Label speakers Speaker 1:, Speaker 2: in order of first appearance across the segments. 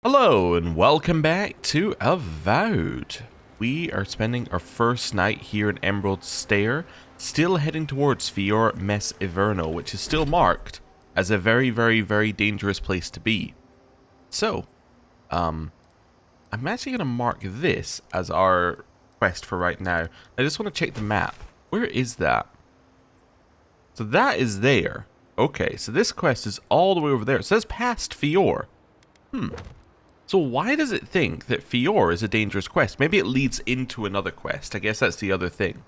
Speaker 1: Hello and welcome back to Avowed. We are spending our first night here in Emerald Stair, still heading towards Fior Mess Iverno, which is still marked as a very dangerous place to be. So, I'm actually going to mark this as our quest for right now. I just want to check the map. Where is that? So that is there. Okay, so this quest is all the way over there. It says past Fior. So why does it think that Fior is a dangerous quest? Maybe it leads into another quest. I guess that's the other thing.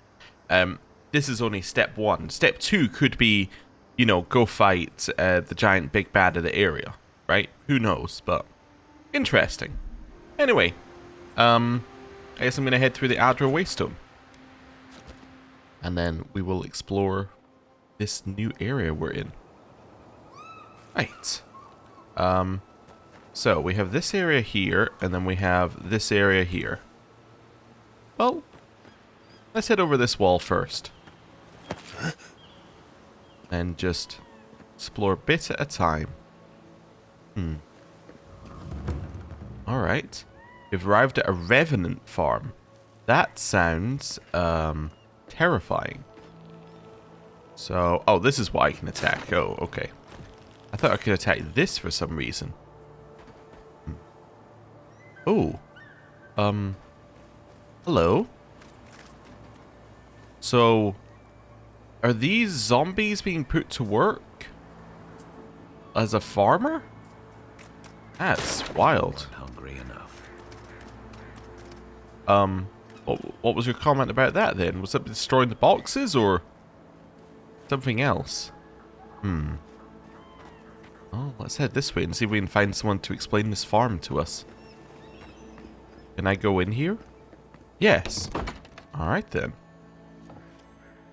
Speaker 1: This is only step 1. Step 2 could be, you know, go fight the giant big bad of the area, right? Who knows, but interesting. Anyway, I guess I'm going to head through the Adra Waystone. And then we will explore this new area we're in. Right. So, we have this area here, and then we have this area here. Well, let's head over this wall first. And just explore a bit at a time. Alright. We've arrived at a revenant farm. That sounds, terrifying. So, oh, this is why I can attack. Oh, okay. I thought I could attack this for some reason. Oh. Hello? So, are these zombies being put to work as a farmer? That's wild.
Speaker 2: Hungry enough.
Speaker 1: What was your comment about that then? Was it destroying the boxes or something else? Oh, let's head this way and see if we can find someone to explain this farm to us. Can I go in here? Yes. Alright then.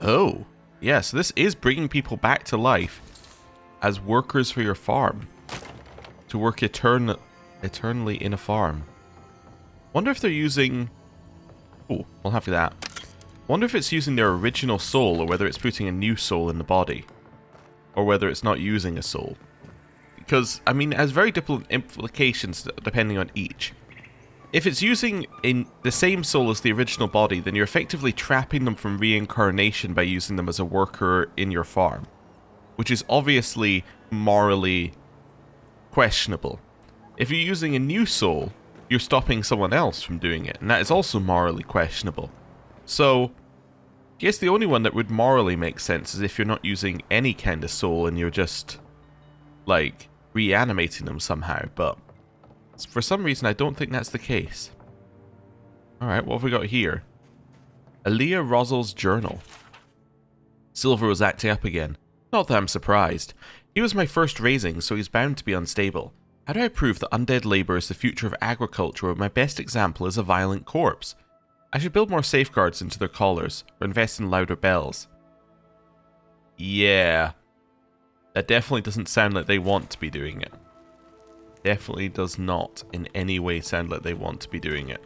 Speaker 1: Oh. Yeah, so this is bringing people back to life as workers for your farm. To work eternally in a farm. Wonder if they're using... Oh, we'll have that. Wonder if it's using their original soul or whether it's putting a new soul in the body. Or whether it's not using a soul. Because, I mean, it has very different implications depending on each. If it's using the same soul as the original body, then you're effectively trapping them from reincarnation by using them as a worker in your farm. Which is obviously morally questionable. If you're using a new soul, you're stopping someone else from doing it, and that is also morally questionable. So, I guess the only one that would morally make sense is if you're not using any kind of soul and you're just, like, reanimating them somehow, but... for some reason, I don't think that's the case. Alright, what have we got here? Aaliyah Rozel's journal. Silver was acting up again. Not that I'm surprised. He was my first raising, so he's bound to be unstable. How do I prove that undead labor is the future of agriculture when my best example is a violent corpse? I should build more safeguards into their collars, or invest in louder bells. Yeah. That definitely doesn't sound like they want to be doing it. Definitely does not in any way sound like they want to be doing it.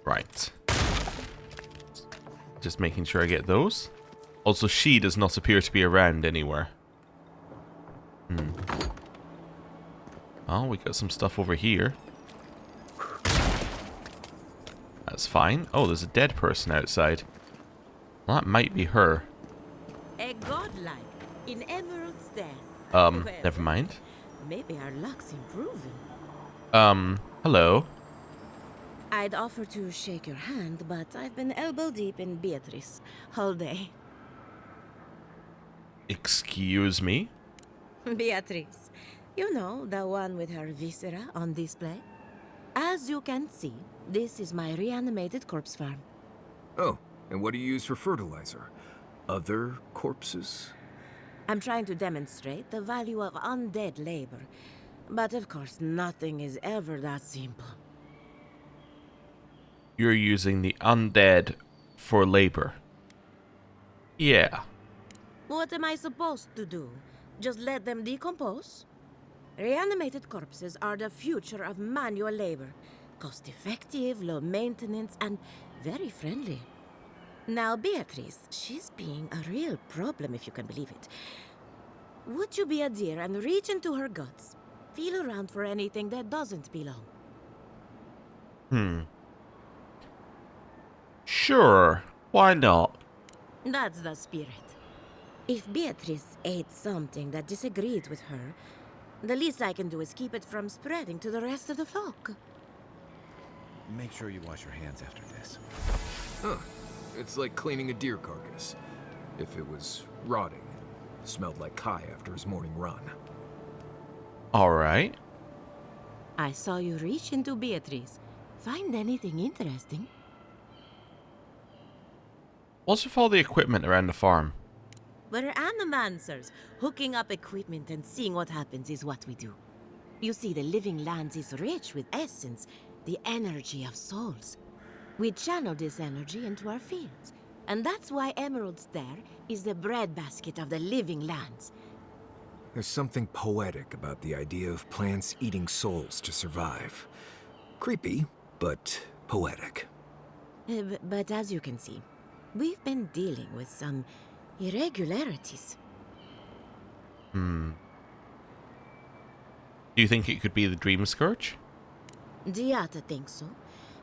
Speaker 1: Right. Just making sure I get those. Also, she does not appear to be around anywhere. Oh, we got some stuff over here. That's fine. Oh, there's a dead person outside. Well, that might be her.
Speaker 3: A godlike in Emerald Stair.
Speaker 1: Never mind.
Speaker 3: Maybe our luck's improving.
Speaker 1: Hello.
Speaker 3: I'd offer to shake your hand, but I've been elbow deep in Beatrice all day.
Speaker 1: Excuse me?
Speaker 3: Beatrice, you know, the one with her viscera on display? As you can see, this is my reanimated corpse farm.
Speaker 2: Oh, and what do you use for fertilizer? Other corpses?
Speaker 3: I'm trying to demonstrate the value of undead labor. But of course, nothing is ever that simple.
Speaker 1: You're using the undead for labor. Yeah.
Speaker 3: What am I supposed to do? Just let them decompose? Reanimated corpses are the future of manual labor. Cost-effective, low maintenance, and very friendly. Now, Beatrice, she's being a real problem, if you can believe it. Would you be a deer and reach into her guts? Feel around for anything that doesn't belong.
Speaker 1: Sure. Why not?
Speaker 3: That's the spirit. If Beatrice ate something that disagreed with her, the least I can do is keep it from spreading to the rest of the flock.
Speaker 4: Make sure you wash your hands after this.
Speaker 2: Huh. It's like cleaning a deer carcass. If it was rotting and smelled like Kai after his morning run.
Speaker 1: Alright.
Speaker 3: I saw you reach into Beatrice. Find anything interesting?
Speaker 1: What's with all the equipment around the farm?
Speaker 3: We're animancers. Hooking up equipment and seeing what happens is what we do. You see, the living lands is rich with essence, the energy of souls. We channel this energy into our fields. And that's why Emerald's there is the breadbasket of the living lands.
Speaker 2: There's something poetic about the idea of plants eating souls to survive. Creepy, but poetic.
Speaker 3: But as you can see, we've been dealing with some irregularities.
Speaker 1: Do you think it could be the Dream Scourge?
Speaker 3: Giata thinks so,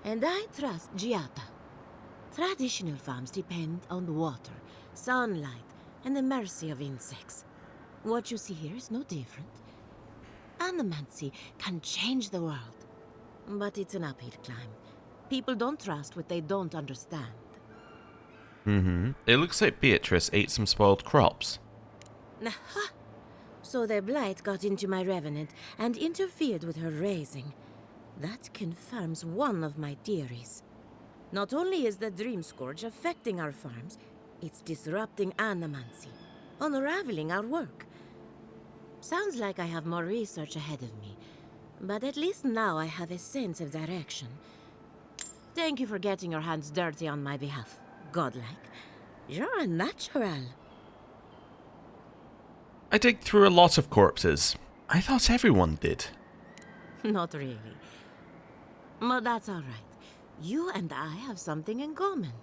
Speaker 3: and I trust Giata. Traditional farms depend on water, sunlight, and the mercy of insects. What you see here is no different. Animancy can change the world, but it's an uphill climb. People don't trust what they don't understand.
Speaker 1: It looks like Beatrice ate some spoiled crops.
Speaker 3: Aha! So their blight got into my revenant and interfered with her raising. That confirms one of my theories. Not only is the Dream Scourge affecting our farms, it's disrupting animancy, unraveling our work. Sounds like I have more research ahead of me, but at least now I have a sense of direction. Thank you for getting your hands dirty on my behalf, godlike. You're a natural.
Speaker 1: I dig through a lot of corpses. I thought everyone did.
Speaker 3: Not really. But that's all right. You and I have something in common.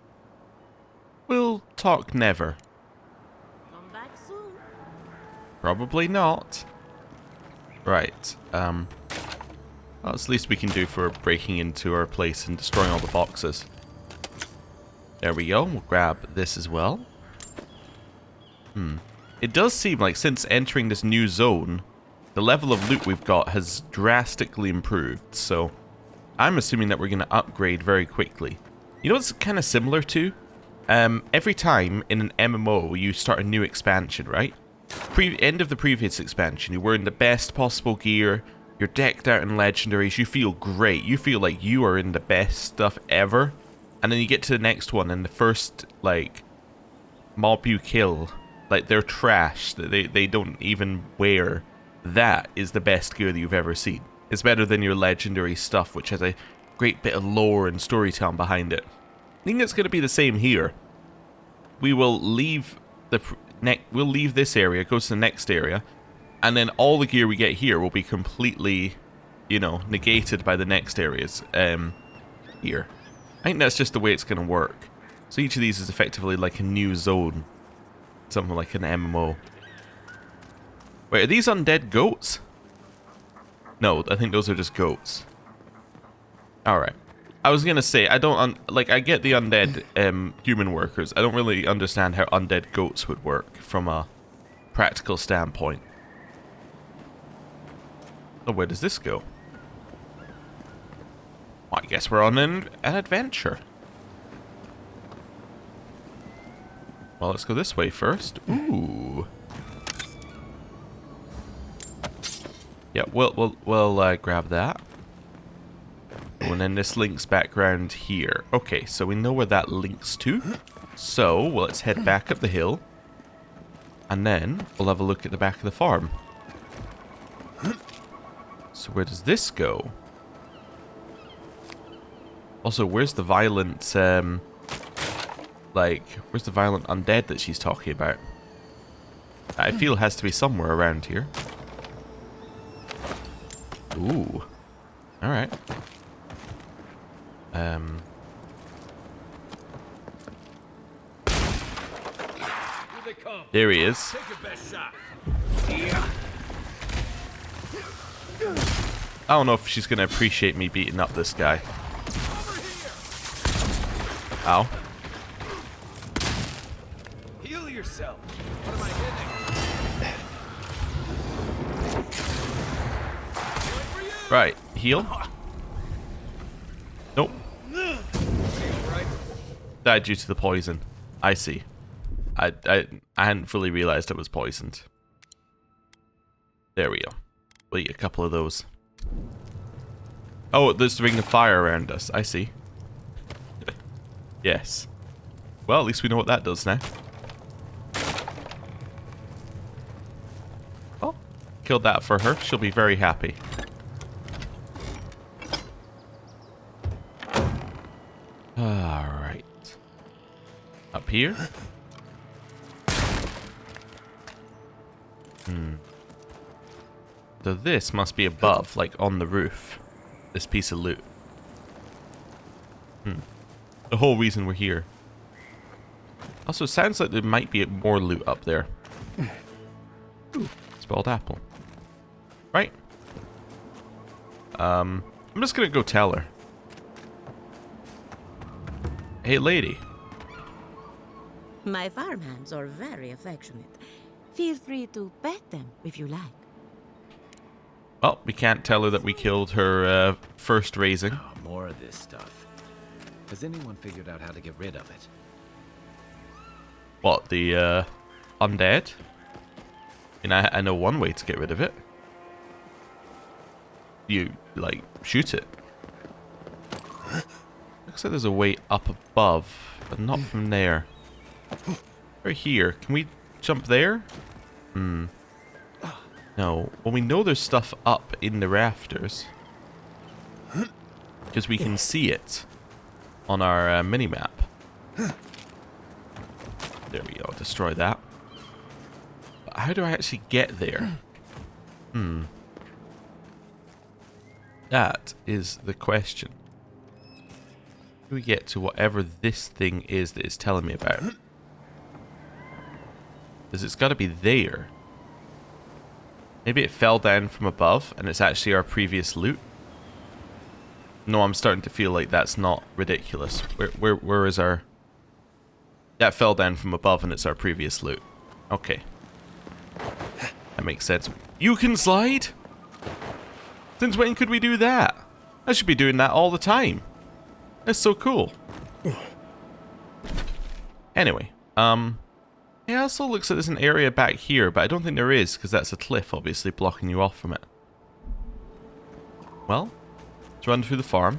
Speaker 1: We'll talk never.
Speaker 3: Come back soon.
Speaker 1: Probably not. Right, well, that's the least we can do for breaking into our place and destroying all the boxes. There we go, we'll grab this as well. It does seem like since entering this new zone, the level of loot we've got has drastically improved, so I'm assuming that we're going to upgrade very quickly. You know what's kind of similar to? Every time in an MMO you start a new expansion, right? End of the previous expansion, you were in the best possible gear, you're decked out in legendaries, you feel great, you feel like you are in the best stuff ever, and then you get to the next one and the first, like, mob you kill, like, they're trash, they don't even wear. That is the best gear that you've ever seen. It's better than your legendary stuff, which has a great bit of lore and storytelling behind it. I think it's going to be the same here. We will leave we'll leave this area, go to the next area, and then all the gear we get here will be completely, you know, negated by the next areas here. I think that's just the way it's going to work. So each of these is effectively like a new zone. Something like an MMO. Wait, are these undead goats? No, I think those are just goats. Alright. I was gonna say, I don't, I get the undead human workers. I don't really understand how undead goats would work from a practical standpoint. Oh, where does this go? Well, I guess we're on an adventure. Well, let's go this way first. Ooh. Yeah, we'll grab that. Oh, and then this links back around here. Okay, so we know where that links to. So, well, let's head back up the hill. And then we'll have a look at the back of the farm. So where does this go? Also, where's the violent, where's the violent undead that she's talking about? I feel it has to be somewhere around here. Ooh. Alright. There he is. I don't know if she's going to appreciate me beating up this guy. Ow.
Speaker 4: Heal yourself. What am I hitting?
Speaker 1: Right, heal. Nope. Died due to the poison. I see. I hadn't fully realized it was poisoned. There we go. We'll eat a couple of those. Oh, there's the ring of fire around us. I see. Yes. Well, at least we know what that does now. Oh, killed that for her. She'll be very happy. Alright. Up here? So this must be above, like on the roof. This piece of loot. The whole reason we're here. Also, it sounds like there might be more loot up there. Ooh, spoiled apple. Right. I'm just gonna go tell her. Hey, lady.
Speaker 3: My farmhands are very affectionate. Feel free to pet them if you like.
Speaker 1: Well, we can't tell her that we killed her first raising.
Speaker 4: Oh, more of this stuff. Has anyone figured out how to get rid of it?
Speaker 1: What, the undead? And I know one way to get rid of it. You, like, shoot it. Looks like there's a way up above, but not from there. Or here. Can we jump there? No. Well, we know there's stuff up in the rafters. Because we can see it on our mini-map. There we go. Destroy that. But how do I actually get there? That is the question. How do we get to whatever this thing is that it's telling me about? Because it's got to be there. Maybe it fell down from above and it's actually our previous loot. No, I'm starting to feel like that's not ridiculous. Where is our... That fell down from above and it's our previous loot. Okay. That makes sense. You can slide? Since when could we do that? I should be doing that all the time. That's so cool. Anyway, it also looks like there's an area back here, but I don't think there is, because that's a cliff, obviously, blocking you off from it. Well, let's run through the farm.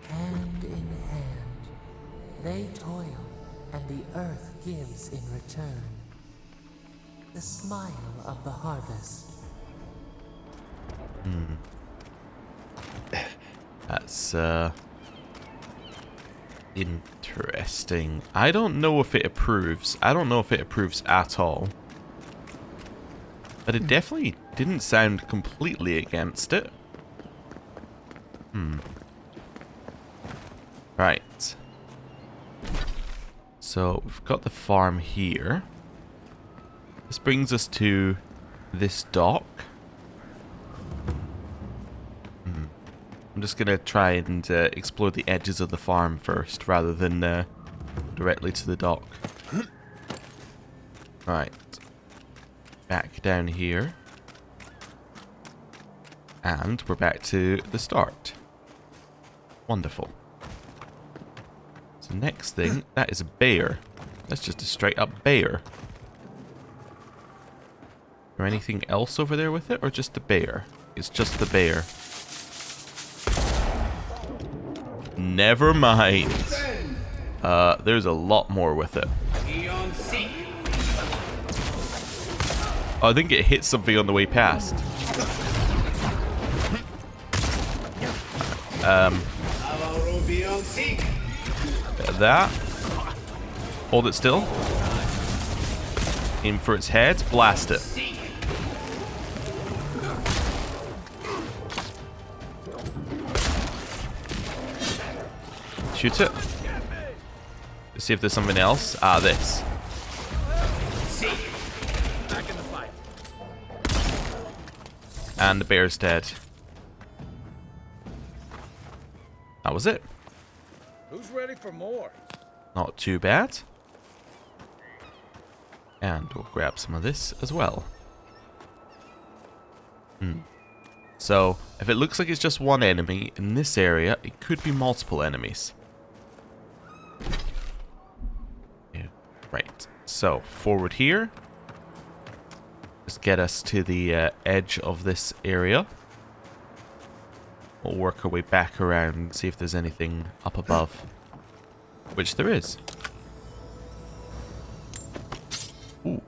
Speaker 5: Hand in hand, they toil, and the earth gives in return. The smile of the harvest.
Speaker 1: That's, interesting. I don't know if it approves. I don't know if it approves at all. But it definitely didn't sound completely against it. Right. So, we've got the farm here. This brings us to this dock. I'm just going to try and explore the edges of the farm first, rather than directly to the dock. Right. Back down here. And we're back to the start. Wonderful. So next thing, that is a bear. That's just a straight up bear. Is there anything else over there with it, or just the bear? It's just the bear. Never mind. There's a lot more with it. Oh, I think it hit something on the way past. That. Hold it still. Aim for its head. Blast it. Shoot it. Let's see if there's something else. Ah, this. And the bear's dead. That was it.
Speaker 4: Who's ready for more?
Speaker 1: Not too bad. And we'll grab some of this as well. So, if it looks like it's just one enemy in this area, it could be multiple enemies. Yeah. Right. So, forward here. Just get us to the edge of this area. We'll work our way back around and see if there's anything up above. Which there is. Ooh.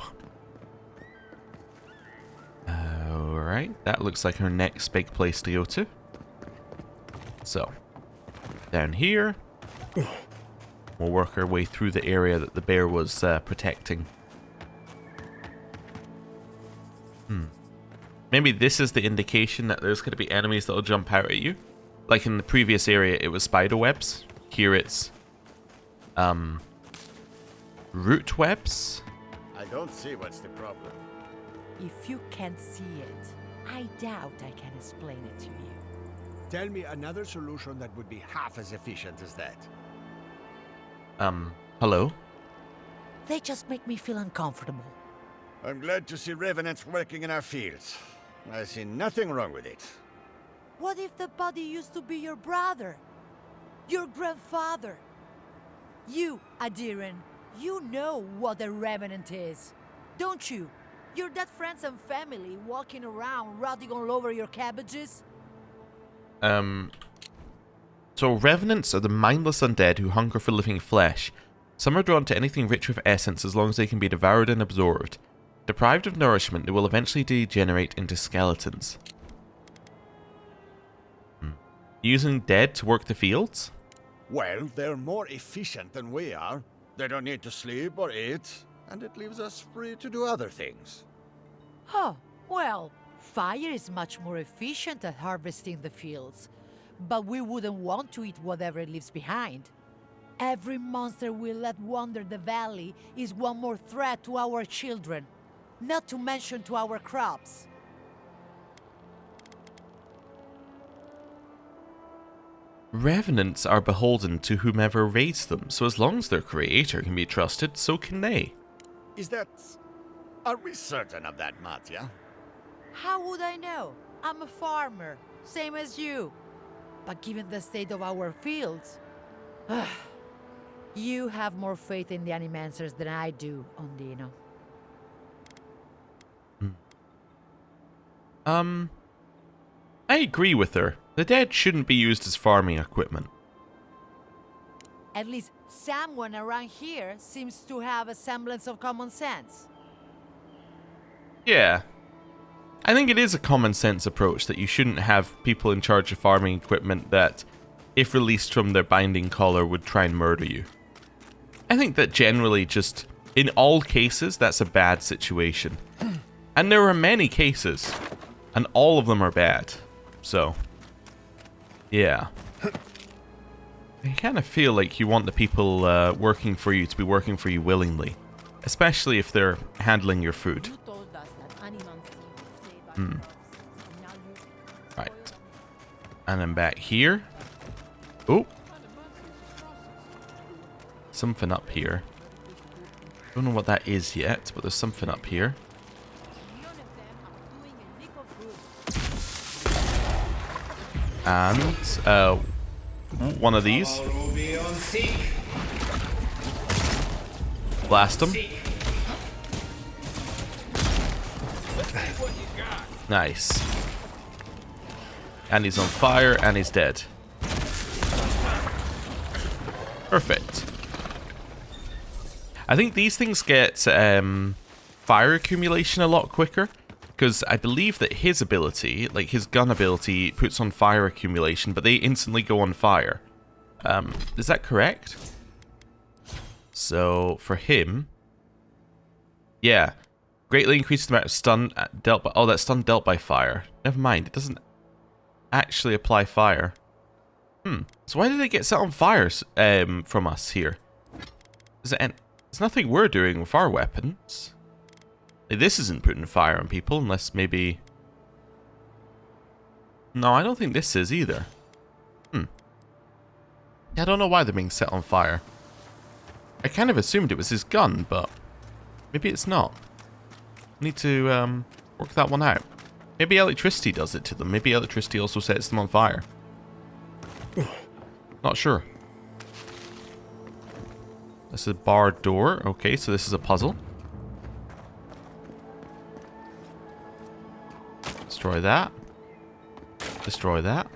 Speaker 1: Alright, that looks like our next big place to go to. So, down here. We'll work our way through the area that the bear was protecting. Maybe this is the indication that there's going to be enemies that will jump out at you. Like in the previous area, it was spider webs. Here it's root webs.
Speaker 6: I don't see what's the problem.
Speaker 7: If you can't see it, I doubt I can explain it to you.
Speaker 6: Tell me another solution that would be half as efficient as that.
Speaker 1: Hello?
Speaker 7: They just make me feel uncomfortable.
Speaker 6: I'm glad to see revenants working in our fields. I see nothing wrong with it.
Speaker 7: What if the body used to be your brother? Your grandfather? You, Adiran, you know what a revenant is, don't you? Your dead friends and family walking around rotting all over your cabbages?
Speaker 1: So revenants are the mindless undead who hunger for living flesh. Some are drawn to anything rich with essence as long as they can be devoured and absorbed. Deprived of nourishment, they will eventually degenerate into skeletons. Using dead to work the fields?
Speaker 6: Well, they're more efficient than we are. They don't need to sleep or eat, and it leaves us free to do other things.
Speaker 7: Oh, well, fire is much more efficient at harvesting the fields. But we wouldn't want to eat whatever it leaves behind. Every monster we let wander the valley is one more threat to our children. Not to mention to our crops.
Speaker 1: Revenants are beholden to whomever raised them, so as long as their creator can be trusted, so can they.
Speaker 6: Is that... Are we certain of that, Matya?
Speaker 7: How would I know? I'm a farmer, same as you. But given the state of our fields... you have more faith in the animancers than I do, Ondino.
Speaker 1: I agree with her. The dead shouldn't be used as farming equipment.
Speaker 7: At least someone around here seems to have a semblance of common sense.
Speaker 1: Yeah. I think it is a common sense approach that you shouldn't have people in charge of farming equipment that, if released from their binding collar, would try and murder you. I think that generally just, in all cases, that's a bad situation. And there are many cases. And all of them are bad. So, yeah. I kind of feel like you want the people working for you to be working for you willingly. Especially if they're handling your food. Right. And then back here. Oh. Something up here. Don't know what that is yet, but there's something up here. And, one of these. Blast him. Nice. And he's on fire, and he's dead. Perfect. I think these things get fire accumulation a lot quicker. Because I believe that his ability, like his gun ability, puts on fire accumulation, but they instantly go on fire. Is that correct? So, for him... Yeah. Greatly increased the amount of stun dealt by... Oh, that stun dealt by fire. Never mind, it doesn't actually apply fire. So why did they get set on fire from us here? There's nothing we're doing with our weapons. This isn't putting fire on people, unless maybe... No, I don't think this is either. I don't know why they're being set on fire. I kind of assumed it was his gun, but maybe it's not. I need to work that one out. Maybe electricity does it to them. Maybe electricity also sets them on fire. Not sure. This is a barred door. Okay, so this is a puzzle. Destroy that. Destroy that.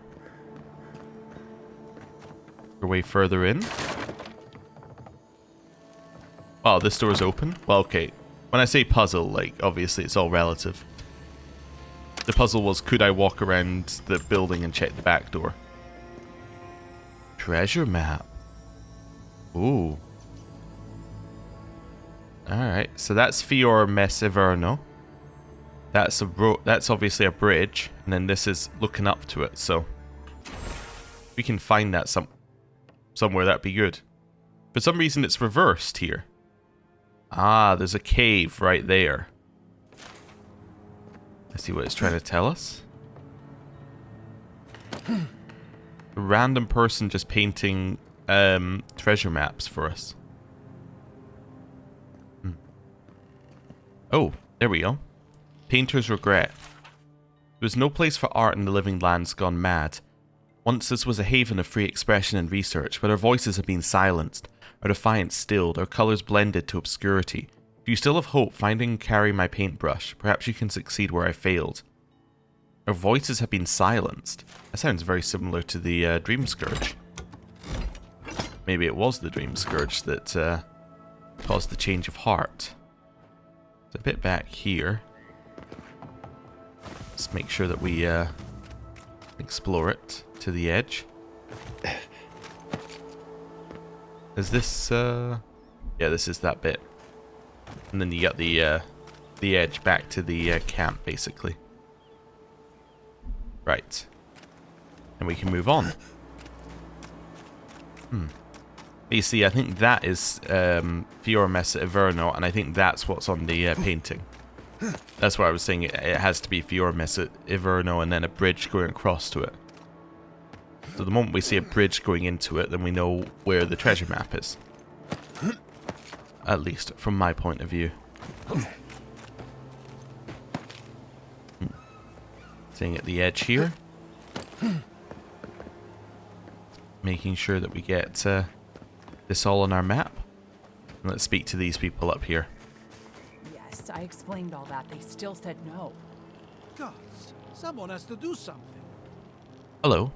Speaker 1: Your way further in. Oh, this door is open? Well, okay. When I say puzzle, like, obviously it's all relative. The puzzle was, could I walk around the building and check the back door? Treasure map. Ooh. Alright, so that's Fior Mes Everno. That's that's obviously a bridge, and then this is looking up to it, so we can find that somewhere, that'd be good. For some reason it's reversed here. Ah, there's a cave right there. Let's see what it's trying to tell us. A random person just painting treasure maps for us. Oh, there we go. Painter's regret. There was no place for art in the living lands gone mad. Once this was a haven of free expression and research, but our voices have been silenced, our defiance stilled, our colours blended to obscurity. If you still have hope, finding and carry my paintbrush, perhaps you can succeed where I failed. Our voices have been silenced. That sounds very similar to the Dream Scourge. Maybe it was the Dream Scourge that caused the change of heart. It's a bit back here. Let's make sure that we explore it to the edge. Is this yeah, this is that bit. And then you got the edge back to the camp, basically. Right. And we can move on. You see, I think that is Fior Mes Everno, and I think that's what's on the painting. That's why I was saying it has to be Fior Mes Everno and then a bridge going across to it. So the moment we see a bridge going into it, then we know where the treasure map is. At least from my point of view. Staying at the edge here. Making sure that we get this all on our map. And let's speak to these people up here.
Speaker 8: Yes, I explained all that. They still said no.
Speaker 9: Gods, someone has to do something.
Speaker 1: Hello.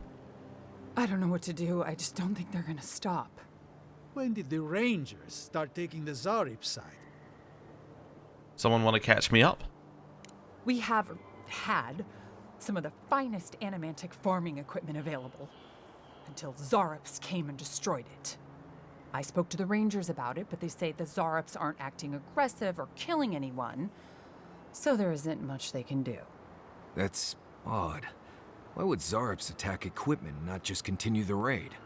Speaker 8: I don't know what to do. I just don't think they're gonna stop.
Speaker 9: When did the Rangers start taking the Zarip side?
Speaker 1: Someone want to catch me up?
Speaker 8: We have had some of the finest animantic farming equipment available until Zarups came and destroyed it. I spoke to the Rangers about it, but they say the Zarups aren't acting aggressive or killing anyone, so there isn't much they can do.
Speaker 2: That's odd. Why would Zarups attack equipment and not just continue the raid?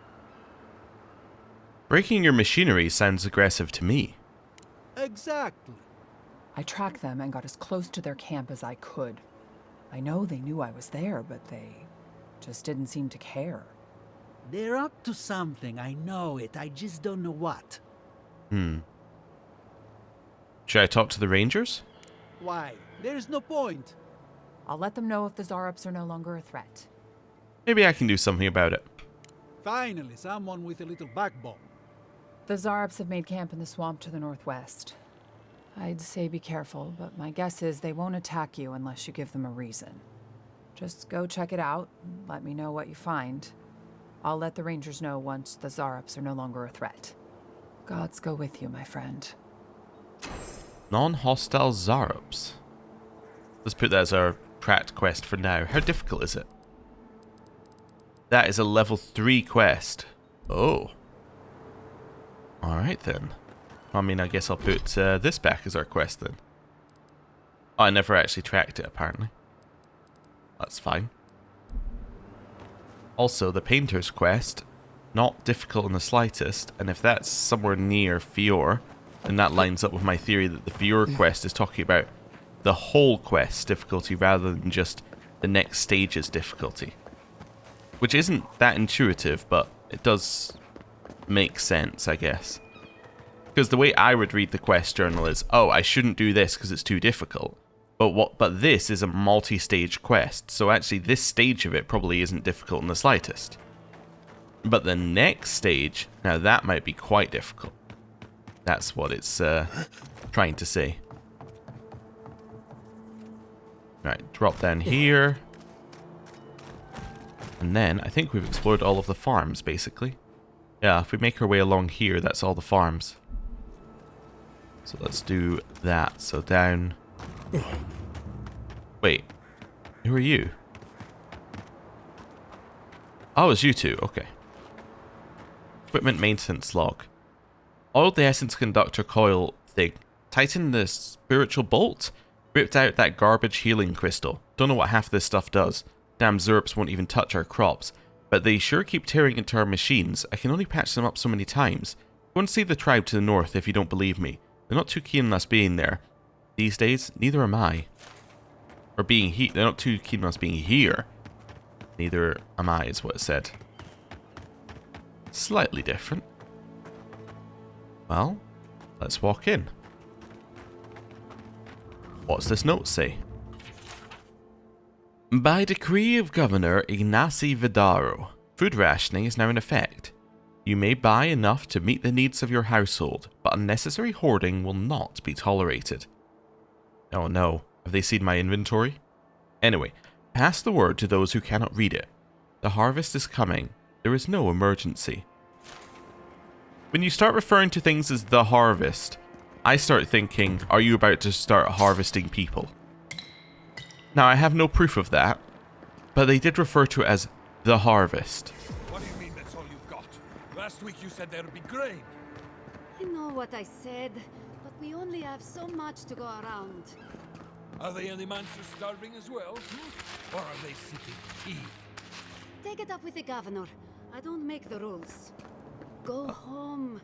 Speaker 1: Breaking your machinery sounds aggressive to me.
Speaker 9: Exactly.
Speaker 8: I tracked them and got as close to their camp as I could. I know they knew I was there, but they just didn't seem to care.
Speaker 9: They're up to something, I know it. I just don't know what.
Speaker 1: Should I talk to the Rangers?
Speaker 9: Why? There's no point.
Speaker 8: I'll let them know if the Zarups are no longer a threat.
Speaker 1: Maybe I can do something about it.
Speaker 9: Finally, someone with a little backbone.
Speaker 8: The Zarups have made camp in the swamp to the northwest. I'd say be careful, but my guess is they won't attack you unless you give them a reason. Just go check it out and let me know what you find. I'll let the Rangers know once the Zarups are no longer a threat. Gods go with you, my friend.
Speaker 1: Non-hostile Zarups. Let's put that as our tracked quest for now. How difficult is it? That is a level 3 quest. Oh. Alright then. I mean, I guess I'll put this back as our quest then. Oh, I never actually tracked it, apparently. That's fine. Also, the Painter's quest, not difficult in the slightest, and if that's somewhere near Fior, then that lines up with my theory that the Fior quest is talking about the whole quest difficulty rather than just the next stage's difficulty. which isn't that intuitive, but it does make sense, I guess. Because the way I would read the quest journal is, oh, I shouldn't do this because it's too difficult. But this is a multi-stage quest, so actually this stage of it probably isn't difficult in the slightest. But the next stage, now that might be quite difficult. That's what it's trying to say. Right, drop down here. And then, I think we've explored all of the farms, basically. Yeah, if we make our way along here, that's all the farms. So let's do that. So down... Wait, who are you? Oh, it's you two, okay. Equipment maintenance log. Oiled the essence conductor coil thing. Tightened the spiritual bolt. Ripped out that garbage healing crystal. Don't know what half this stuff does. Damn Zerps won't even touch our crops. But they sure keep tearing into our machines. I can only patch them up so many times. Go and see the tribe to the north if you don't believe me. They're not too keen on us being there. These days, neither am I. Or being here. They're not too keen on us being here. Neither am I, is what it said. Slightly different. Well, let's walk in. What's this note say? By decree of Governor Ignacy Vidaro, food rationing is now in effect. You may buy enough to meet the needs of your household, but unnecessary hoarding will not be tolerated. Oh no, have they seen my inventory? Anyway, pass the word to those who cannot read it. The harvest is coming. There is no emergency. When you start referring to things as the harvest, I start thinking, are you about to start harvesting people? Now, I have no proof of that, but they did refer to it as the harvest.
Speaker 10: What do you mean that's all you've got? Last week you said there'd be grain.
Speaker 11: I know what I said, but we only have so much to go around.
Speaker 10: Are the enemy monsters starving as well? Or are they seeking tea?
Speaker 11: Take it up with the governor. I don't make the rules. Go home.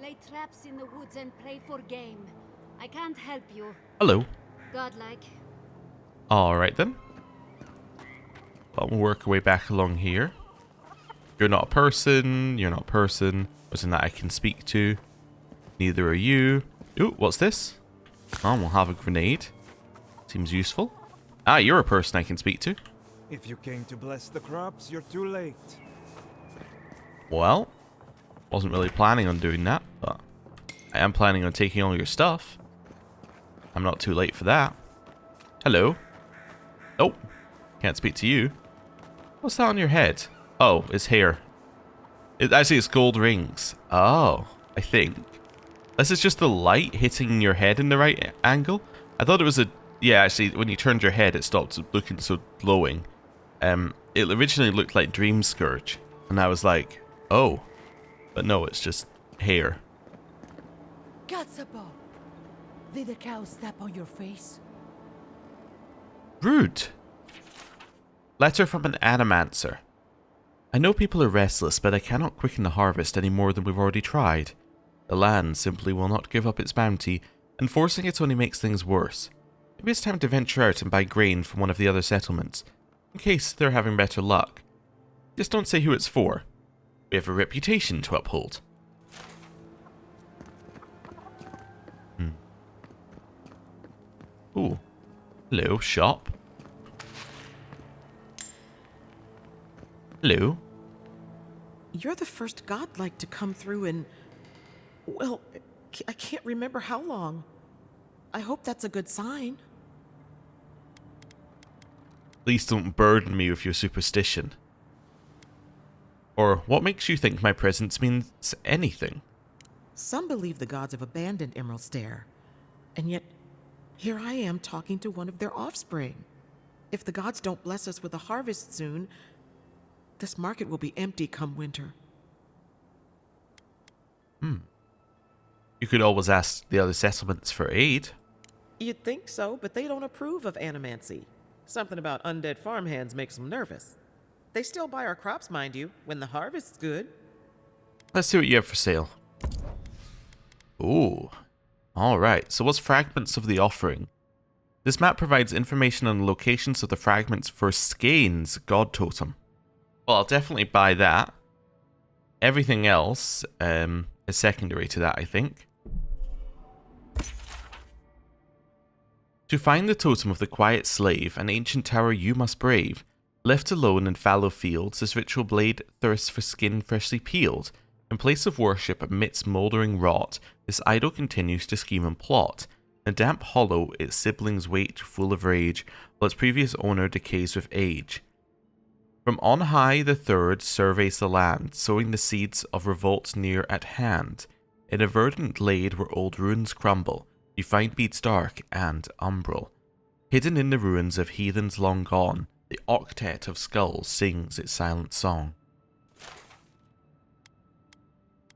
Speaker 11: Lay traps in the woods and pray for game. I can't help you.
Speaker 1: Hello.
Speaker 11: Godlike.
Speaker 1: Alright then. Well, we'll work our way back along here. You're not a person. You're not a person. Wasn't that I can speak to? Neither are you. Ooh, what's this? Oh, we'll have a grenade. Seems useful. Ah, you're a person I can speak to.
Speaker 12: If you came to bless the crops, you're too late.
Speaker 1: Well, wasn't really planning on doing that, but I am planning on taking all your stuff. I'm not too late for that. Hello. Oh, can't speak to you. What's that on your head? Oh, it's hair. Actually, it's gold rings. Oh, I think. This is just the light hitting your head in the right angle. I thought it was a... Yeah, actually, when you turned your head, it stopped looking so glowing. It originally looked like Dream Scourge, and I was like, oh. But no, it's just hair.
Speaker 7: Gatsabo! Did a cow step on your face?
Speaker 1: Rude. Letter from an Animancer. I know people are restless, but I cannot quicken the harvest any more than we've already tried. The land simply will not give up its bounty, and forcing it only makes things worse. Maybe it's time to venture out and buy grain from one of the other settlements, in case they're having better luck. Just don't say who it's for. We have a reputation to uphold. Ooh. Hello, shop. Hello.
Speaker 13: You're the first godlike to come through in... Well, I can't remember how long. I hope that's a good sign.
Speaker 1: Please don't burden me with your superstition. Or what makes you think my presence means anything?
Speaker 13: Some believe the gods have abandoned Emerald Stair, and yet here I am talking to one of their offspring. If the gods don't bless us with a harvest soon, this market will be empty come winter.
Speaker 1: You could always ask the other settlements for aid.
Speaker 13: You'd think so, but they don't approve of animancy. Something about undead farmhands makes them nervous. They still buy our crops, mind you, when the harvest's good.
Speaker 1: Let's see what you have for sale. Ooh. Alright, so what's Fragments of the Offering? This map provides information on the locations of the fragments for Skane's god totem. Well, I'll definitely buy that. Everything else is secondary to that, I think. To find the totem of the quiet slave, an ancient tower you must brave. Left alone in fallow fields, this ritual blade thirsts for skin freshly peeled. In place of worship amidst mouldering rot, this idol continues to scheme and plot. In a damp hollow, its siblings wait, full of rage, while its previous owner decays with age. From on high, the third surveys the land, sowing the seeds of revolt near at hand. In a verdant glade where old ruins crumble, you find beads dark and umbral. Hidden in the ruins of heathens long gone, the octet of skulls sings its silent song.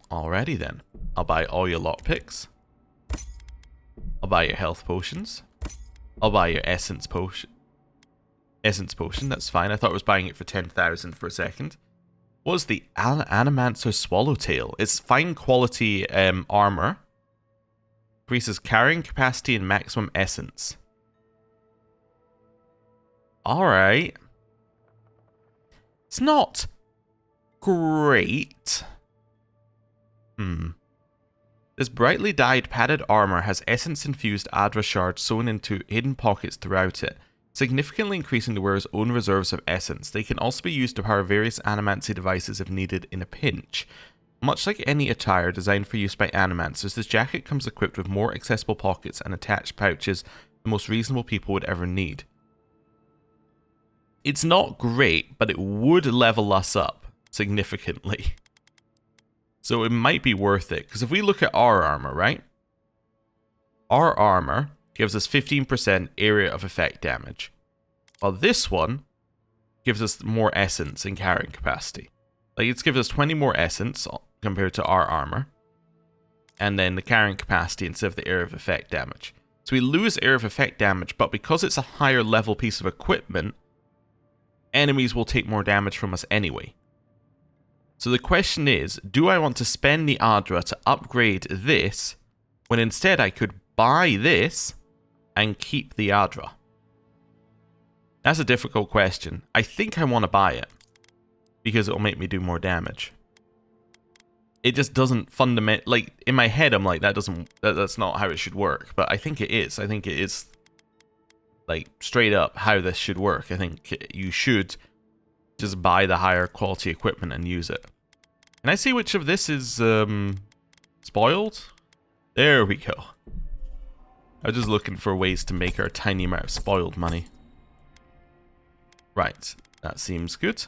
Speaker 1: Alrighty then. I'll buy all your lockpicks. I'll buy your health potions. I'll buy your essence potion. Essence potion, that's fine. I thought I was buying it for 10,000 for a second. What is the Animancer Swallowtail? It's fine quality armor. Increases carrying capacity and maximum essence. Alright. It's not great. This brightly dyed padded armor has essence-infused Adra shards sewn into hidden pockets throughout it, significantly increasing the wearer's own reserves of essence. They can also be used to power various animancy devices if needed in a pinch. Much like any attire designed for use by animancers, this jacket comes equipped with more accessible pockets and attached pouches than most reasonable people would ever need. It's not great, but it would level us up significantly. So it might be worth it, because if we look at our armor, right? Our armor gives us 15% area of effect damage, while this one gives us more essence and carrying capacity. Like, it's gives us 20 more essence compared to our armor, and then the carrying capacity instead of the area of effect damage. So we lose area of effect damage, but because it's a higher level piece of equipment, enemies will take more damage from us anyway. So the question is, do I want to spend the Adra to upgrade this, when instead I could buy this and keep the Adra? That's a difficult question. I think I want to buy it, because it'll make me do more damage. It just doesn't like, in my head I'm like, that's not how it should work, but I think it is. I think it is, like, straight up how this should work. I think you should just buy the higher quality equipment and use it. Can I see which of this is spoiled? There we go. I was just looking for ways to make our tiny amount of spoiled money. Right, that seems good.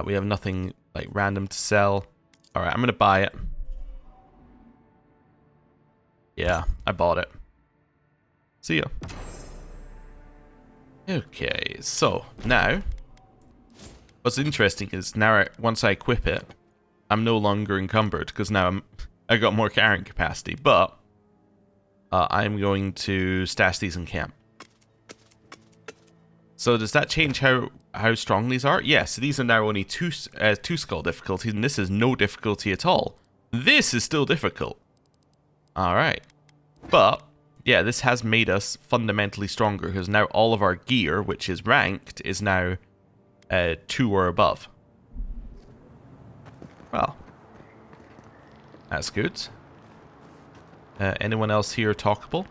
Speaker 1: We have nothing like random to sell. Alright, I'm gonna buy it. Yeah, I bought it. See ya. Okay, so now what's interesting is now once I equip it, I'm no longer encumbered because now I got more carrying capacity. But I'm going to stash these in camp. So does that change how strong these are? Yes, these are now only two skull difficulties, and this is no difficulty at all. This is still difficult. All right, but yeah, this has made us fundamentally stronger because now all of our gear, which is ranked, is now 2 or above. Well, that's good. Anyone else here talkable?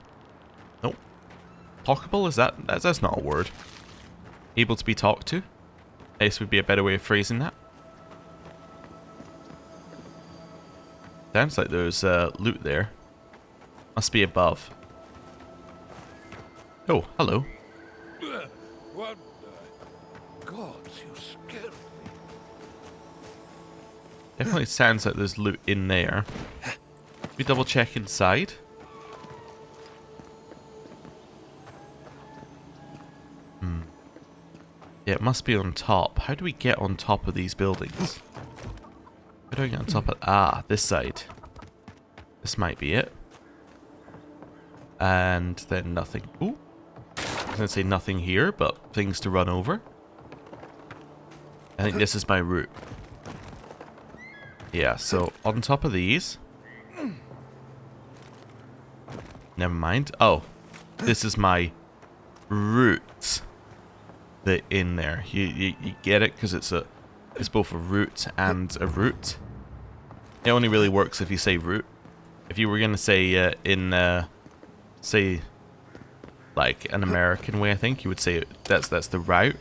Speaker 1: Nope. Talkable? That's not a word. Able to be talked to? This would be a better way of phrasing that. Sounds like there's loot there. Must be above. Oh, hello.
Speaker 10: What the gods, you scared me.
Speaker 1: Definitely sounds like there's loot in there. We double check inside. Yeah, it must be on top. How do we get on top of these buildings? How do I get on top of... Ah, this side. This might be it. And then nothing. Ooh. I was going to say nothing here, but things to run over. I think this is my route. Yeah, so on top of these... Never mind. Oh, this is my route. the in there. You get it because it's both a root and a root. It only really works if you say root. If you were gonna say say like an American way, I think you would say that's the route,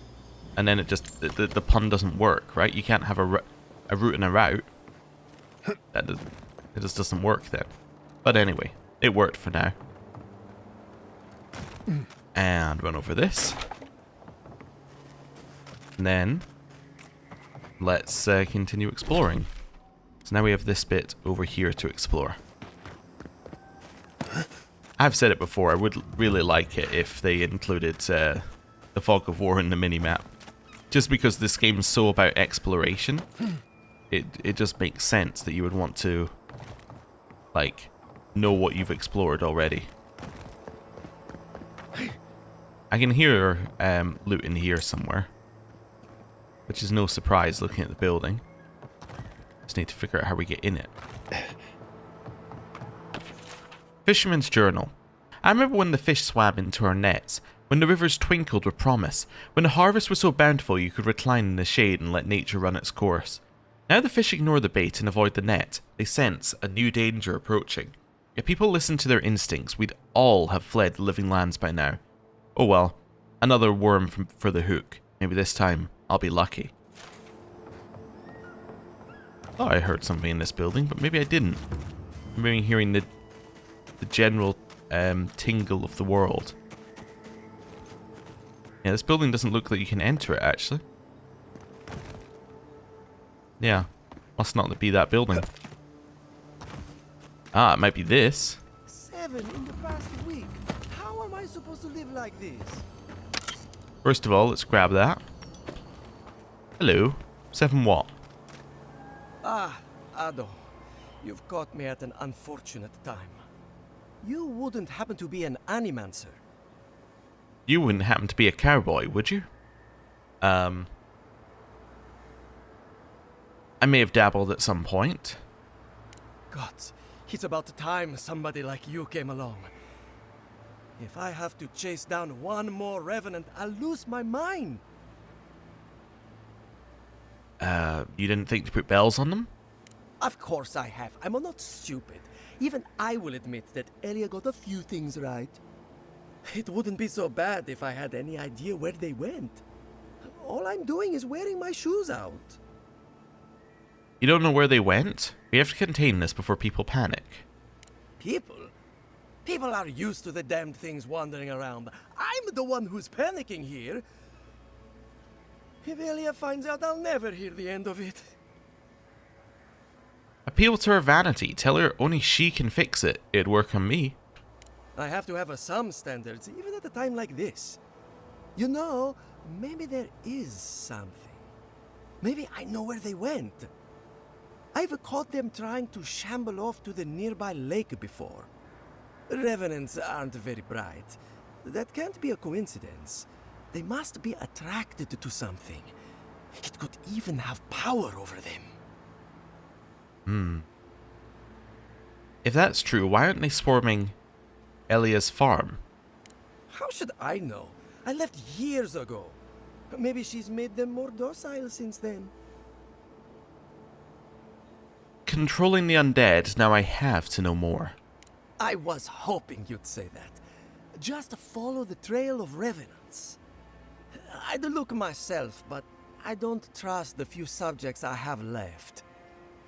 Speaker 1: and then it just the pun doesn't work, right? You can't have a root and a route. It just doesn't work then. But anyway, it worked for now. And run over this. And then let's continue exploring. So now we have this bit over here to explore. I've said it before, I would really like it if they included the Fog of War in the minimap. Just because this game is so about exploration, it just makes sense that you would want to, like, know what you've explored already. I can hear loot in here somewhere, which is no surprise looking at the building. Just need to figure out how we get in it. Fisherman's Journal. I remember when the fish swam into our nets, when the rivers twinkled with promise, when the harvest was so bountiful you could recline in the shade and let nature run its course. Now the fish ignore the bait and avoid the net. They sense a new danger approaching. If people listened to their instincts, we'd all have fled the living lands by now. Oh well, another worm for the hook. Maybe this time I'll be lucky. Thought I heard something in this building, but maybe I didn't. I'm maybe hearing the general tingle of the world. Yeah, this building doesn't look like you can enter it, actually. Yeah, must not be that building. Ah, it might be this.
Speaker 14: 7 in the past week. How am I supposed to live like this?
Speaker 1: First of all, let's grab that. Hello. 7 what?
Speaker 14: Ah, Ado. You've caught me at an unfortunate time. You wouldn't happen to be an animancer.
Speaker 1: You wouldn't happen to be a cowboy, would you? I may have dabbled at some point.
Speaker 14: Gods, it's about time somebody like you came along. If I have to chase down one more revenant, I'll lose my mind.
Speaker 1: You didn't think to put bells on them?
Speaker 14: Of course I have. I'm not stupid. Even I will admit that Elia got a few things right. It wouldn't be so bad if I had any idea where they went. All I'm doing is wearing my shoes out.
Speaker 1: You don't know where they went? We have to contain this before people panic.
Speaker 14: People? People are used to the damned things wandering around. I'm the one who's panicking here. If Elia finds out, I'll never hear the end of it.
Speaker 1: Appeal to her vanity. Tell her only she can fix it. It'd work on me.
Speaker 14: I have to have some standards, even at a time like this. You know, maybe there is something. Maybe I know where they went. I've caught them trying to shamble off to the nearby lake before. Revenants aren't very bright. That can't be a coincidence. They must be attracted to something. It could even have power over them.
Speaker 1: If that's true, why aren't they swarming Elia's farm?
Speaker 14: How should I know? I left years ago. Maybe she's made them more docile since then.
Speaker 1: Controlling the undead, now I have to know more.
Speaker 14: I was hoping you'd say that. Just follow the trail of revenants. I'd look myself, but I don't trust the few subjects I have left.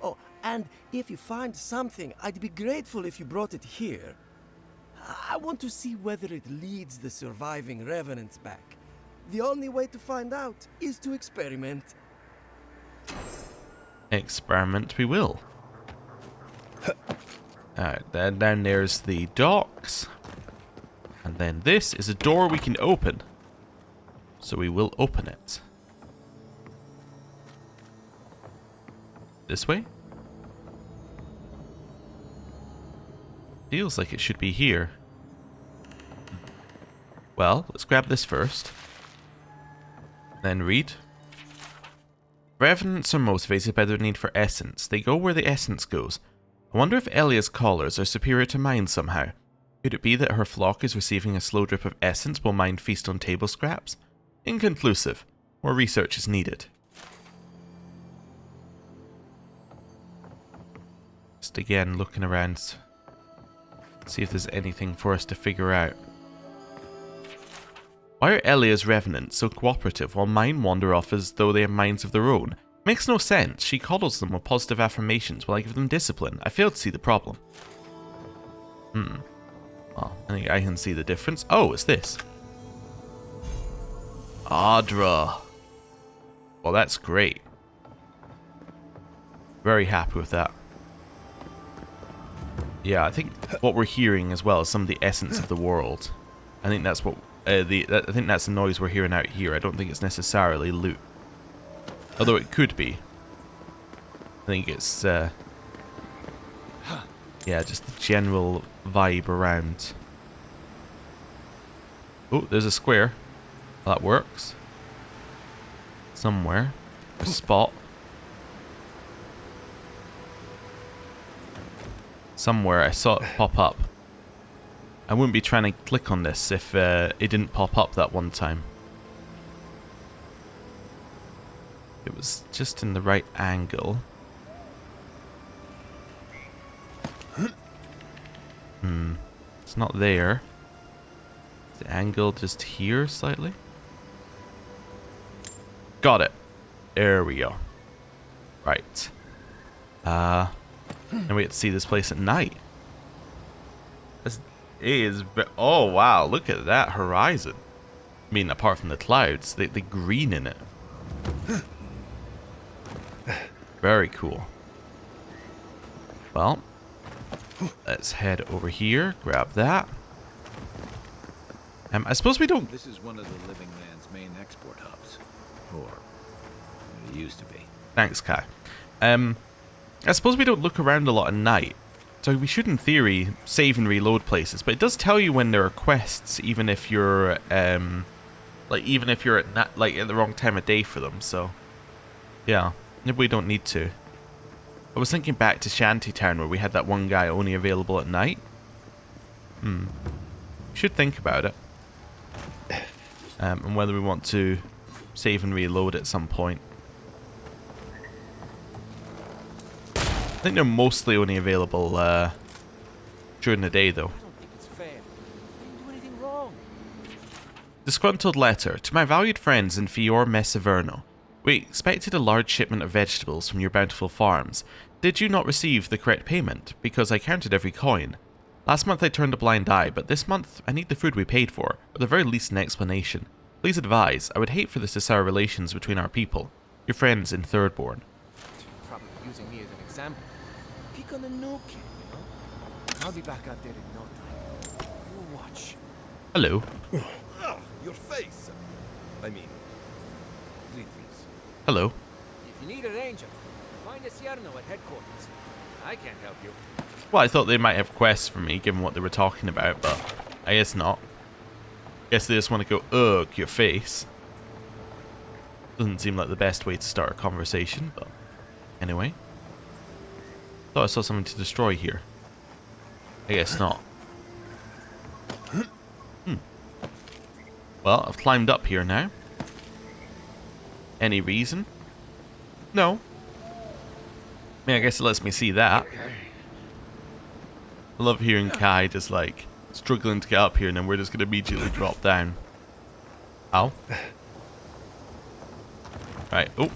Speaker 14: Oh, and if you find something, I'd be grateful if you brought it here. I want to see whether it leads the surviving revenants back. The only way to find out is to experiment.
Speaker 1: Experiment we will. Alright, then down there's the docks. And then this is a door we can open. So we will open it. This way? Feels like it should be here. Well, let's grab this first. Then read. Revenants are motivated by their need for essence. They go where the essence goes. I wonder if Elia's callers are superior to mine somehow. Could it be that her flock is receiving a slow drip of essence while mine feast on table scraps? Inconclusive. More research is needed. Just again looking around. See if there's anything for us to figure out. Why are Elia's revenants so cooperative while mine wander off as though they have minds of their own? Makes no sense. She coddles them with positive affirmations while I give them discipline. I fail to see the problem. Well, I think I can see the difference. Oh, it's this. Adra. Well, that's great. Very happy with that. Yeah, I think what we're hearing as well is some of the essence of the world. I think that's what I think that's the noise we're hearing out here. I don't think it's necessarily loot, although it could be. I think it's yeah, just the general vibe around. Oh, there's a square. That works. Somewhere, a spot. Somewhere I saw it pop up. I wouldn't be trying to click on this if it didn't pop up that one time. It was just in the right angle. It's not there. Is the angle just here slightly? Got it. There we go. Right. And we get to see this place at night. Oh wow, look at that horizon. I mean, apart from the clouds, the green in it. Very cool. Well, let's head over here, grab that. I suppose we don't...
Speaker 4: This is one of the Living Land's main export hubs. Or it used to be.
Speaker 1: Thanks, Kai. I suppose we don't look around a lot at night, so we should, in theory, save and reload places. But it does tell you when there are quests, even if you're, even if you're at the wrong time of day for them. So, yeah, maybe we don't need to. I was thinking back to Shantytown where we had that one guy only available at night. Should think about it, and whether we want to save and reload at some point. I think they're mostly only available during the day, though.
Speaker 10: I don't think it's fair. I didn't do anything wrong.
Speaker 1: Disgruntled letter. To my valued friends in Fior Messaverno. We expected a large shipment of vegetables from your bountiful farms. Did you not receive the correct payment? Because I counted every coin. Last month I turned a blind eye, but this month I need the food we paid for, or at the very least an explanation. Please advise. I would hate for this to sour relations between our people. Your friends in Thirdborn.
Speaker 10: Probably using me as an example. Pick on the new kid, you know? I'll be back out there in no time. You watch.
Speaker 1: Hello.
Speaker 14: Your face. I mean, greetings.
Speaker 1: Hello.
Speaker 10: If you need a ranger, find a Cierno at headquarters. I can't help you.
Speaker 1: Well, I thought they might have quests for me, given what they were talking about, but I guess not. Guess they just want to go, ugh, your face. Doesn't seem like the best way to start a conversation, but anyway. Thought I saw something to destroy here. I guess not. Well, I've climbed up here now. Any reason? No. I mean, I guess it lets me see that. I love hearing Kai just like struggling to get up here, and then we're just going to immediately drop down. Ow. Right, oh.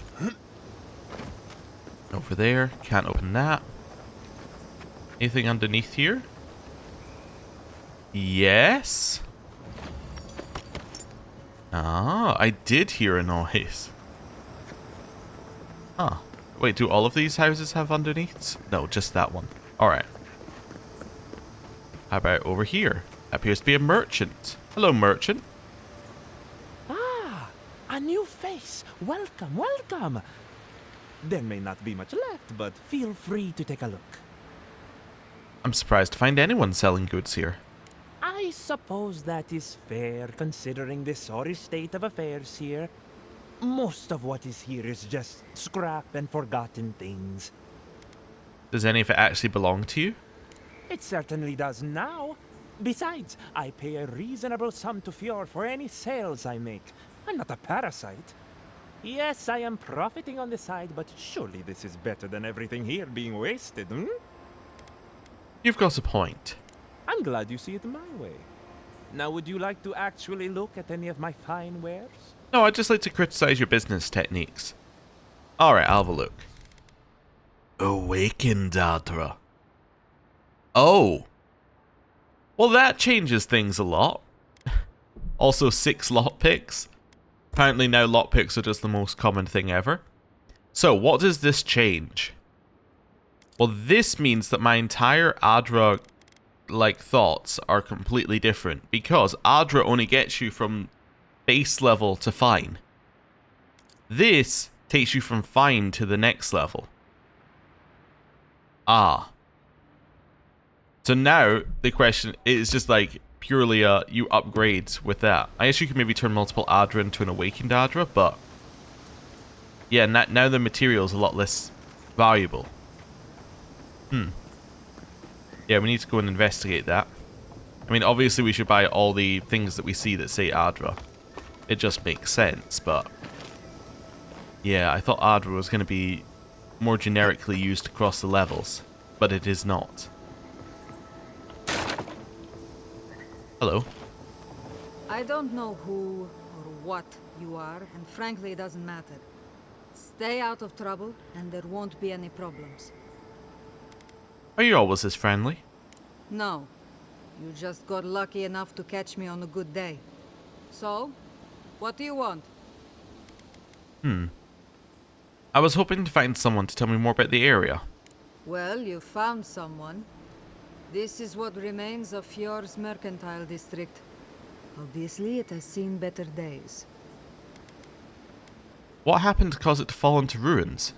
Speaker 1: Over there, can't open that. Anything underneath here? Yes. Ah, I did hear a noise. Huh. Wait, do all of these houses have underneaths? No, just that one. Alright. How about over here? Appears to be a merchant. Hello, merchant.
Speaker 12: Ah, a new face. Welcome, welcome. There may not be much left, but feel free to take a look.
Speaker 1: I'm surprised to find anyone selling goods here.
Speaker 12: I suppose that is fair, considering the sorry state of affairs here. Most of what is here is just scrap and forgotten things.
Speaker 1: Does any of it actually belong to you?
Speaker 12: It certainly does now. Besides, I pay a reasonable sum to Fior for any sales I make. I'm not a parasite. Yes, I am profiting on the side, but surely this is better than everything here being wasted, hmm?
Speaker 1: You've got a point.
Speaker 12: I'm glad you see it my way. Now, would you like to actually look at any of my fine wares?
Speaker 1: No, I'd just like to criticize your business techniques. Alright, I'll have a look. Awakened Adra. Oh. Well, that changes things a lot. Also, 6 lockpicks. Apparently now lockpicks are just the most common thing ever. So, what does this change? Well, this means that my entire Adra, thoughts are completely different. Because Adra only gets you from base level to fine. This takes you from fine to the next level. Ah. So now, the question is just purely you upgrade with that. I guess you could maybe turn multiple Adra into an awakened Adra, but yeah, now the material is a lot less valuable. Yeah, we need to go and investigate that. I mean, obviously we should buy all the things that we see that say Adra. It just makes sense, but yeah, I thought Adra was going to be more generically used across the levels, but it is not. Hello.
Speaker 15: I don't know who or what you are, and frankly it doesn't matter. Stay out of trouble, and there won't be any problems.
Speaker 1: Are you always this friendly?
Speaker 15: No. You just got lucky enough to catch me on a good day. So, what do you want?
Speaker 1: I was hoping to find someone to tell me more about the area.
Speaker 15: Well, you found someone. This is what remains of Fjord's mercantile district. Obviously, it has seen better days.
Speaker 1: What happened to cause it to fall into ruins?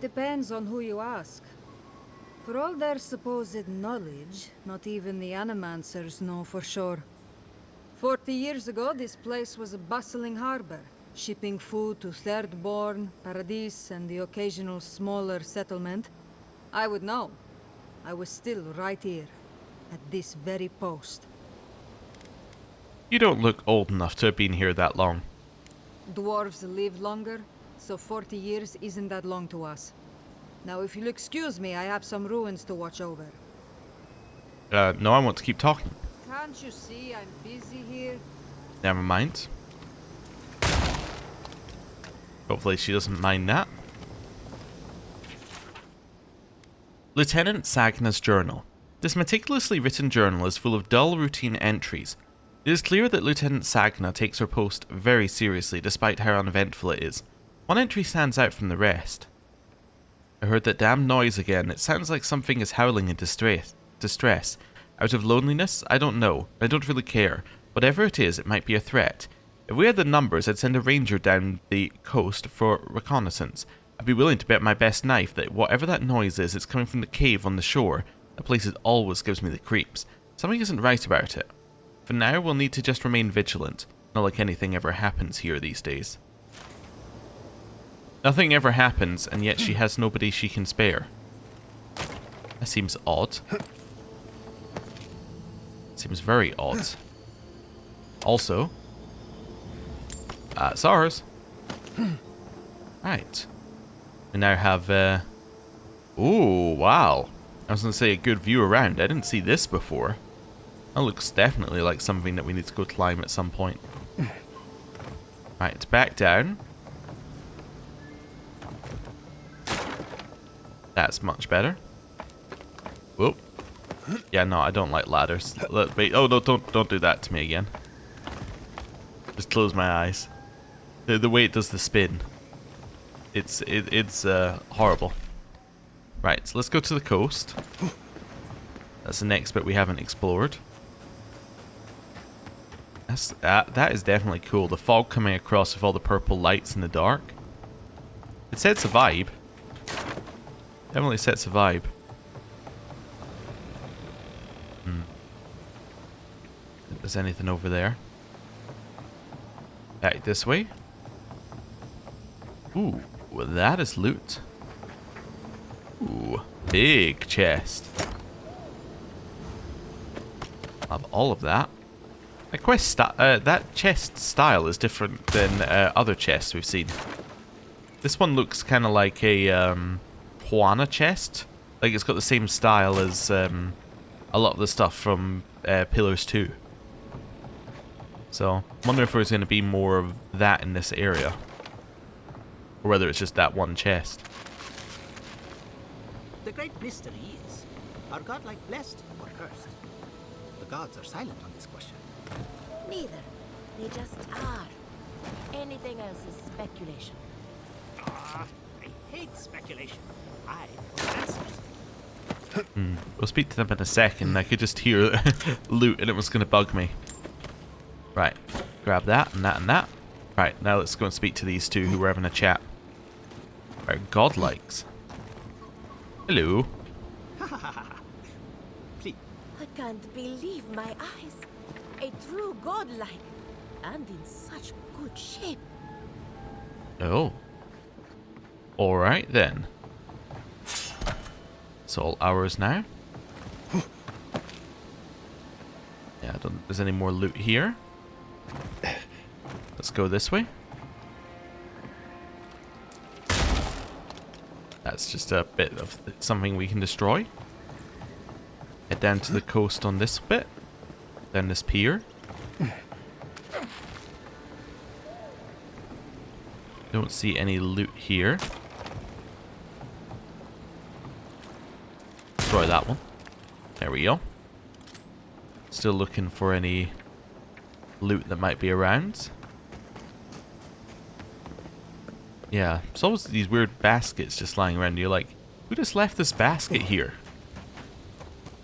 Speaker 15: Depends on who you ask. For all their supposed knowledge, not even the Animancers know for sure. 40 years ago, this place was a bustling harbor, shipping food to Thirdborn, Paradis, and the occasional smaller settlement. I would know. I was still right here, at this very post.
Speaker 1: You don't look old enough to have been here that long.
Speaker 15: Dwarves live longer, so 40 years isn't that long to us. Now, if you'll excuse me, I have some ruins to watch over.
Speaker 1: No, I want to keep talking.
Speaker 15: Can't you see I'm busy here?
Speaker 1: Never mind. Hopefully she doesn't mind that. Lieutenant Sagna's journal. This meticulously written journal is full of dull, routine entries. It is clear that Lieutenant Sagna takes her post very seriously, despite how uneventful it is. One entry stands out from the rest. I heard that damn noise again. It sounds like something is howling in distress. Out of loneliness? I don't know. I don't really care. Whatever it is, it might be a threat. If we had the numbers, I'd send a ranger down the coast for reconnaissance. I'd be willing to bet my best knife that whatever that noise is, it's coming from the cave on the shore. That place always gives me the creeps. Something isn't right about it. For now, we'll need to just remain vigilant. Not like anything ever happens here these days. Nothing ever happens, and yet she has nobody she can spare. That seems odd. Seems very odd. Also, it's ours. Right. We now have, ooh, wow. I was going to say a good view around. I didn't see this before. That looks definitely like something that we need to go climb at some point. Right, back down. That's much better. Whoop. Yeah, no, I don't like ladders. Wait, oh no, don't do that to me again. Just close my eyes. The way it does the spin. It's horrible. Right, so let's go to the coast. That's the next bit we haven't explored. That is definitely cool. The fog coming across with all the purple lights in the dark. It sets a vibe. Definitely sets a vibe. If there's anything over there. Back this way. Ooh, well, that is loot. Ooh, big chest. I'll have all of that. That chest style is different than other chests we've seen. This one looks kind of like a Juana chest. Like it's got the same style as a lot of the stuff from Pillars 2. So, I wonder if there's going to be more of that in this area. Or whether it's just that one chest.
Speaker 9: The great mystery is, are godlike blessed or cursed? The gods are silent on this question.
Speaker 3: Neither. They just are. Anything else is speculation.
Speaker 9: I hate speculation. I want answers.
Speaker 1: We'll speak to them in a second. I could just hear loot and it was going to bug me. Right. Grab that and that and that. Right, now let's go and speak to these two who were having a chat. Right, godlikes. Hello.
Speaker 3: I can't believe my eyes. A true godlike. And in such good shape.
Speaker 1: Oh. Alright then. It's all ours now. Yeah, I don't think there's any more loot here. Let's go this way. That's just a bit of something we can destroy. Head down to the coast on this bit. Down this pier. Don't see any loot here. Destroy that one. There we go. Still looking for any loot that might be around. Yeah, there's always these weird baskets just lying around. You're like, who just left this basket here?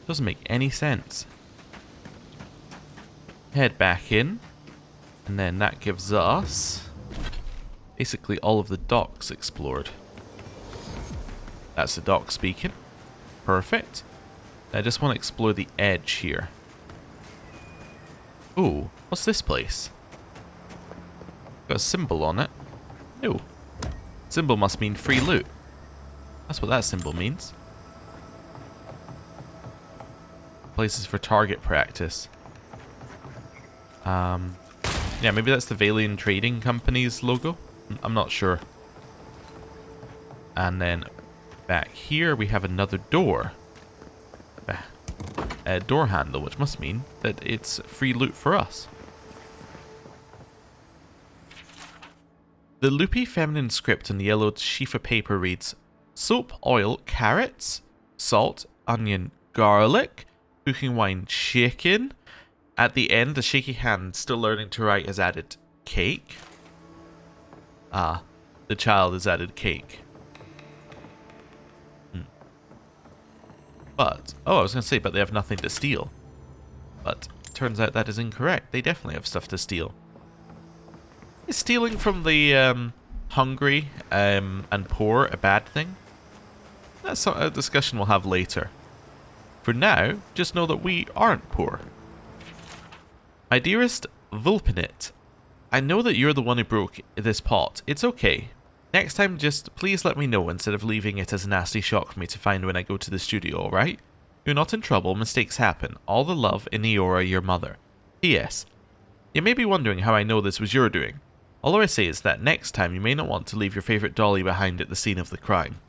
Speaker 1: Doesn't make any sense. Head back in. And then that gives us basically all of the docks explored. That's the dock speaking. Perfect. I just want to explore the edge here. Ooh, what's this place? Got a symbol on it. No. Symbol must mean free loot. That's what that symbol means. Places for target practice. Yeah, maybe that's the Valian Trading Company's logo. I'm not sure. And then back here we have another door. A door handle, which must mean that it's free loot for us. The loopy feminine script on the yellowed sheaf of paper reads: soap, oil, carrots, salt, onion, garlic, cooking wine, chicken. At the end, a shaky hand, still learning to write, has added cake. Ah, the child has added cake. But, oh, I was going to say, but they have nothing to steal. But, turns out that is incorrect. They definitely have stuff to steal. Is stealing from the hungry and poor a bad thing? That's a discussion we'll have later. For now, just know that we aren't poor. My dearest Vulpinit, I know that you're the one who broke this pot. It's okay. Next time, just please let me know instead of leaving it as a nasty shock for me to find when I go to the studio, alright? You're not in trouble, mistakes happen. All the love in Eora, your mother. P.S. You may be wondering how I know this was your doing. All I say is that next time you may not want to leave your favourite dolly behind at the scene of the crime.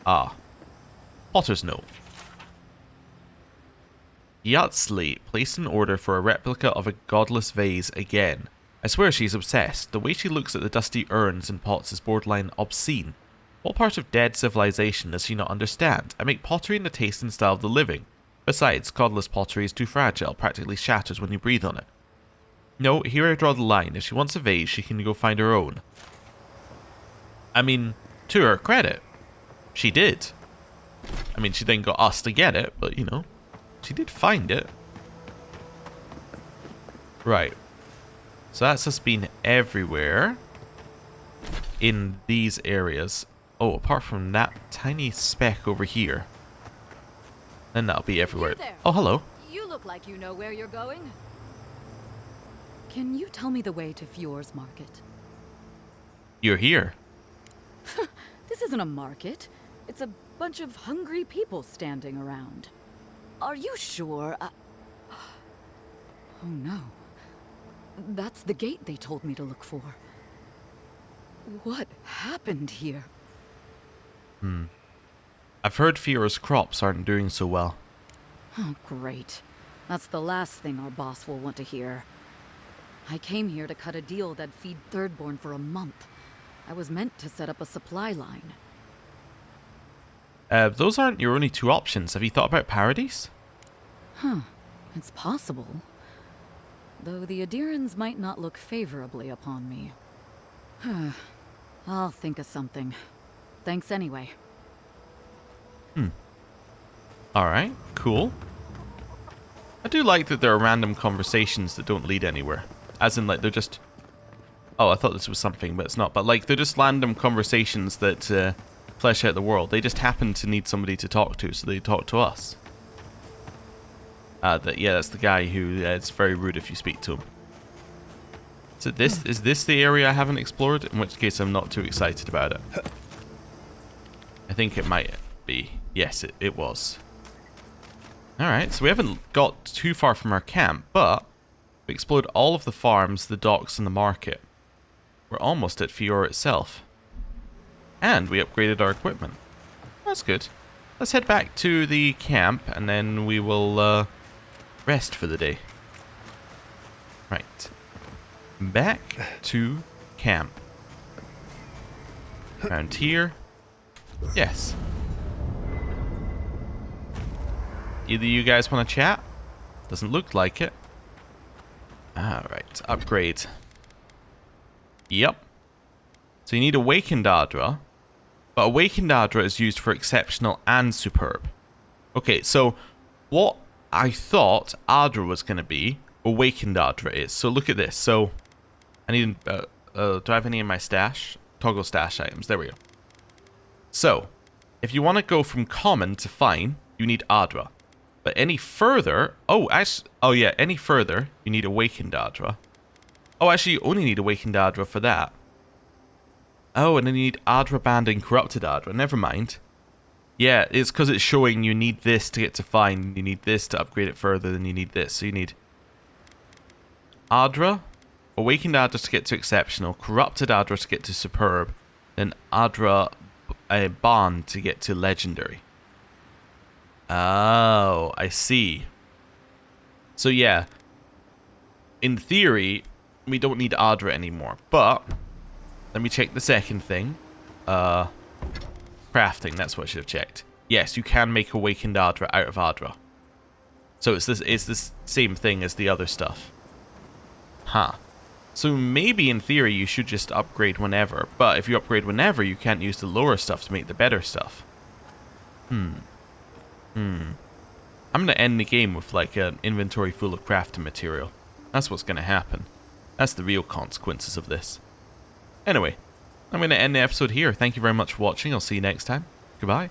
Speaker 1: Ah. Potter's note. Yatsli placed an order for a replica of a godless vase again. I swear she's obsessed. The way she looks at the dusty urns and pots is borderline obscene. What part of dead civilization does she not understand? I make pottery in the taste and style of the living. Besides, godless pottery is too fragile, practically shatters when you breathe on it. No, here I draw the line. If she wants a vase, she can go find her own. I mean, to her credit, she did. I mean, she then got us to get it, but you know, she did find it. Right. So that's just been everywhere in these areas. Oh, apart from that tiny speck over here. Then that'll be everywhere. Oh, hello.
Speaker 16: You look like you know where you're going. Can you tell me the way to Fjord's market?
Speaker 1: You're here.
Speaker 16: This isn't a market. It's a bunch of hungry people standing around. Are you sure? Oh no. That's the gate they told me to look for. What happened here?
Speaker 1: I've heard Fiora's crops aren't doing so well.
Speaker 16: Oh, great. That's the last thing our boss will want to hear. I came here to cut a deal that'd feed Thirdborn for a month. I was meant to set up a supply line.
Speaker 1: Those aren't your only two options. Have you thought about Paradise?
Speaker 16: Huh. It's possible. Though the Adirans might not look favorably upon me. I'll think of something. Thanks anyway.
Speaker 1: Alright, cool. I do like that there are random conversations that don't lead anywhere. As in, like, they're just... Oh, I thought this was something, but it's not. But, like, they're just random conversations that flesh out the world. They just happen to need somebody to talk to, so they talk to us. That's the guy who it's very rude if you speak to him. So is this the area I haven't explored? In which case I'm not too excited about it. I think it might be. Yes, it was. Alright, so we haven't got too far from our camp, but we explored all of the farms, the docks, and the market. We're almost at Fiora itself. And we upgraded our equipment. That's good. Let's head back to the camp, and then we will rest for the day. Right. Back to camp. Around here. Yes. Either you guys want to chat? Doesn't look like it. Alright, upgrade. Yep. So you need Awakened Adra. But Awakened Adra is used for Exceptional and Superb. Okay, so what I thought Adra was going to be, Awakened Adra is. So look at this. So I need... do I have any in my stash? Toggle stash items. There we go. So, if you want to go from common to fine, you need Adra. But any further... any further, you need Awakened Adra. Oh, actually, you only need Awakened Adra for that. Oh, and then you need Adra Band and Corrupted Adra. Never mind. Yeah, it's because it's showing you need this to get to fine. You need this to upgrade it further, then you need this. So you need Adra, Awakened Adra to get to Exceptional, Corrupted Adra to get to Superb, then Adra Band to get to Legendary. Oh, I see. So yeah, in theory, we don't need Adra anymore. But, let me check the second thing. Crafting, that's what I should have checked. Yes, you can make Awakened Adra out of Adra. So it's this same thing as the other stuff. Huh. So maybe in theory you should just upgrade whenever. But if you upgrade whenever, you can't use the lower stuff to make the better stuff. I'm going to end the game with like an inventory full of crafting material. That's what's going to happen. That's the real consequences of this. Anyway, I'm going to end the episode here. Thank you very much for watching. I'll see you next time. Goodbye.